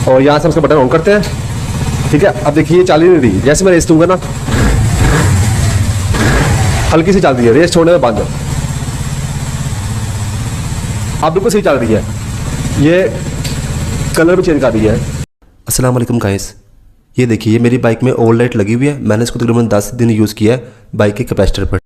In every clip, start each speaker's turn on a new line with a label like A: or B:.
A: और यहाँ से हम इसका बटन ऑन करते हैं। ठीक है, अब देखिए ये चल ही नहीं रही। जैसे मैं रेस दूंगा ना, हल्की सी चल रही है, रेस छोड़ने में बंद। अब बिल्कुल सही चल रही है, ये कलर भी चेंज कर रही है।
B: अस्सलाम वालेकुम गाइस, ये देखिए ये मेरी बाइक में ओवर लाइट लगी हुई है। मैंने इसको तकरीबन 10 दिन यूज़ किया है बाइक के कैपेसिटर पर।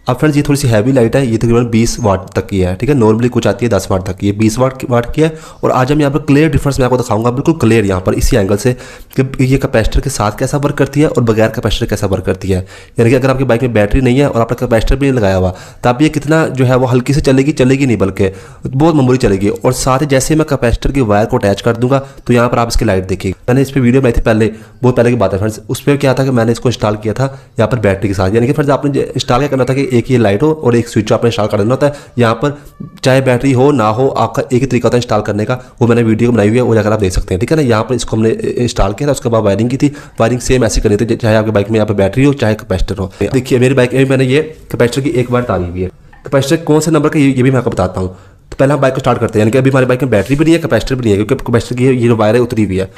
B: अब फ्रेंड्स ये थोड़ी सी हैवी लाइट है, ये तकरीबन 20 वाट तक की है। ठीक है, नॉर्मली कुछ आती है 10 वाट तक की, ये 20 वाट की है। और आज हम यहाँ पर क्लियर डिफरेंस मैं आपको दिखाऊंगा, बिल्कुल क्लियर यहाँ पर इसी एंगल से कि ये कैपेसिटर के साथ कैसा वर्क करती है और बगैर कैपेसिटर कैसा वर्क करती है। यानी कि अगर आपकी बाइक में बैटरी नहीं है और आपका कैपेसिटर भी नहीं लगाया हुआ, तब ये कितना जो है वो हल्की से चलेगी नहीं, बल्कि बहुत मामूली चलेगी। और साथ ही जैसे मैं कैपेसिटर की वायर को अटैच कर दूंगा तो यहाँ पर आप इसकी लाइट देखिए। मैंने इस पर वीडियो बनाई थी पहले, बहुत पहले की बात है फ्रेंड्स। उस पर क्या था कि मैंने इसको इंस्टॉल किया था यहाँ पर बैटरी के साथ। यानी कि फ्रेंड्स आपने इंस्टॉल क्या करना था कि एक ये लाइट हो और एक स्विच आपने इंस्टॉल कर देना होता है। यहाँ पर चाहे बैटरी हो ना हो, आपका एक ही तरीका होता है इंस्टॉल करने का। वो मैंने वीडियो बनाई हुई है, वो जाकर आप देख सकते हैं। ठीक है ना, यहाँ पर इसको हमने इंस्टॉल किया था, उसके बाद वायरिंग की थी। वायरिंग सेम ऐसी करनी थी, चाहे आपकी बाइक में यहाँ पर बैटरी हो चाहे कैपेसिटर हो। देखिए मेरी बाइक में मैंने ये कैपेसिटर की एक बार डाली हुई है। कैपेसिटर कौन से नंबर का ये भी मैं आपको बताता हूँ। तो पहले हम बाइक को स्टार्ट करते हैं। यानी कि अभी हमारी बाइक में बैटरी भी नहीं है, कैपेसिटर भी नहीं है, क्योंकि कैपेसिटर की ये जो वायर है उतरी हुई है।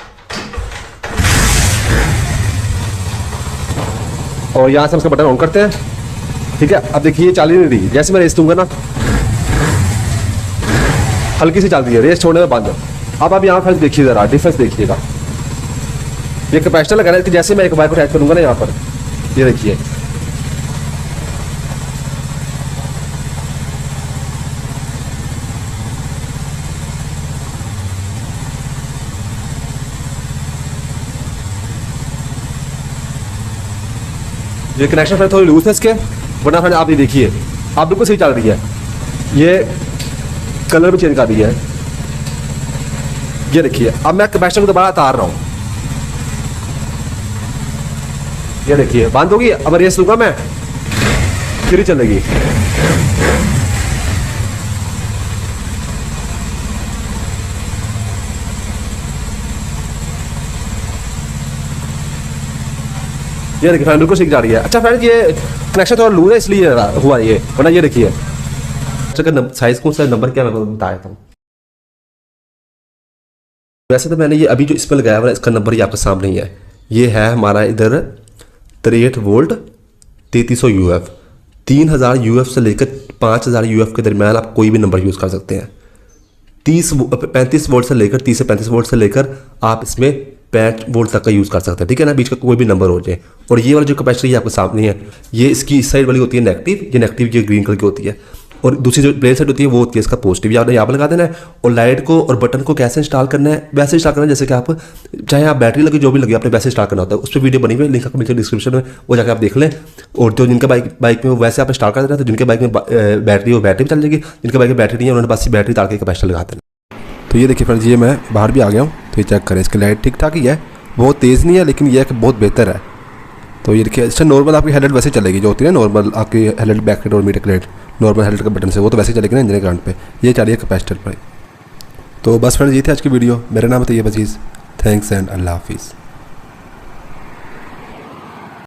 A: और यहाँ से हम इसका बटन ऑन करते हैं। ठीक है, अब देखिए ये चल ही नहीं रही। जैसे मैं रेस दूंगा ना, हल्की सी चल रही है, रेस छोड़ने में बंद। अब आप यहाँ पर देखिए, जरा डिफरेंस देखिएगा। ये कैपेसिटर लगा है कि जैसे मैं एक वायर को अटैच करूंगा ना यहाँ पर, ये देखिए ये कनेक्शन फ्रेंड थोड़ी लूज है इसके, वरना फ्रेंड आप ये देखिए आप बिल्कुल सही चल रही है। ये कलर भी चेंज कर रही है। ये देखिए अब मैं कैपेसिटर को दोबारा उतार रहा हूँ, ये देखिए बंद होगी। अब रेस लूंगा मैं, फिर ही चलेगी। ये देखिए फ्रेंड बिल्कुल सीख जा रही है। अच्छा फ्रेंड ये कनेक्शन थोड़ा लूज है इसलिए हुआ ये, वरना ये देखिए
B: साइज कौन सा नंबर क्या मैं बता देता हूँ। वैसे तो मैंने ये अभी जो इस पर लगाया हुआ है इसका नंबर ये आपके सामने ही है। ये है हमारा इधर 63 वोल्ट 3300 UF। 3000 UF से लेकर 5000 UF के दरमियान आप कोई भी नंबर यूज़ कर सकते हैं। 35 वोल्ट से लेकर 30 से 35 वोल्ट से लेकर आप इसमें 65 वोल्ट तक का यूज़ कर सकते हैं। ठीक है ना, बीच का कोई भी नंबर हो जाए। और ये वाला जो कैपेसिटर ये आपके सामने है, ये इसकी इस साइड वाली होती है नेगेटिव, ये नेगेटिव ये ग्रीन कलर की होती है। और दूसरी जो प्लेन साइड होती है वो होती है इसका पॉजिटिव। आपने यहाँ पर लगा देना है। और लाइट को और बटन को कैसे इंस्टॉल करना है, वैसे इंस्टॉल करना है जैसे कि आप चाहे आप बैटरी लगे जो भी लगे आपने वैसे इंस्टॉल करना होता है। उस पर वीडियो बनी हुई है, लिंक आपको मिलती है डिस्क्रिप्शन में, वो जाकर आप देख लें। और जो जिनका बाइक में वैसे आप इंस्टॉल कर देना है, तो जिनके बाइक में बैटरी हो बैटरी भी चल जाएगी, जिनके बाइक में बैटरी नहीं है उन्होंने बस बैटरी डाल के कैपेसिटर लगा देना। तो ये देखिए फ्रेंड्स, ये मैं बाहर भी आ गया हूँ, तो ये चेक करें इसकी लाइट ठीक ठाक ही है, बहुत तेज़ नहीं है, लेकिन यह बहुत बेहतर है। तो ये देखिए इससे नॉर्मल आपकी हेडलाइट वैसे चलेगी, जो होती है ना नॉर्मल आपकी हेडलाइट बैक लाइट और मीटर लाइट नॉर्मल हेडलाइट का बटन से, वो तो वैसे चलेगी ना इंजन करंट पे। ये चलिए कैपेसिटर पर। तो बस फ्रेंड्स ये थी आज की वीडियो। मेरा नाम है तैयब अजीज़। थैंक्स एंड अल्लाह हाफिज़।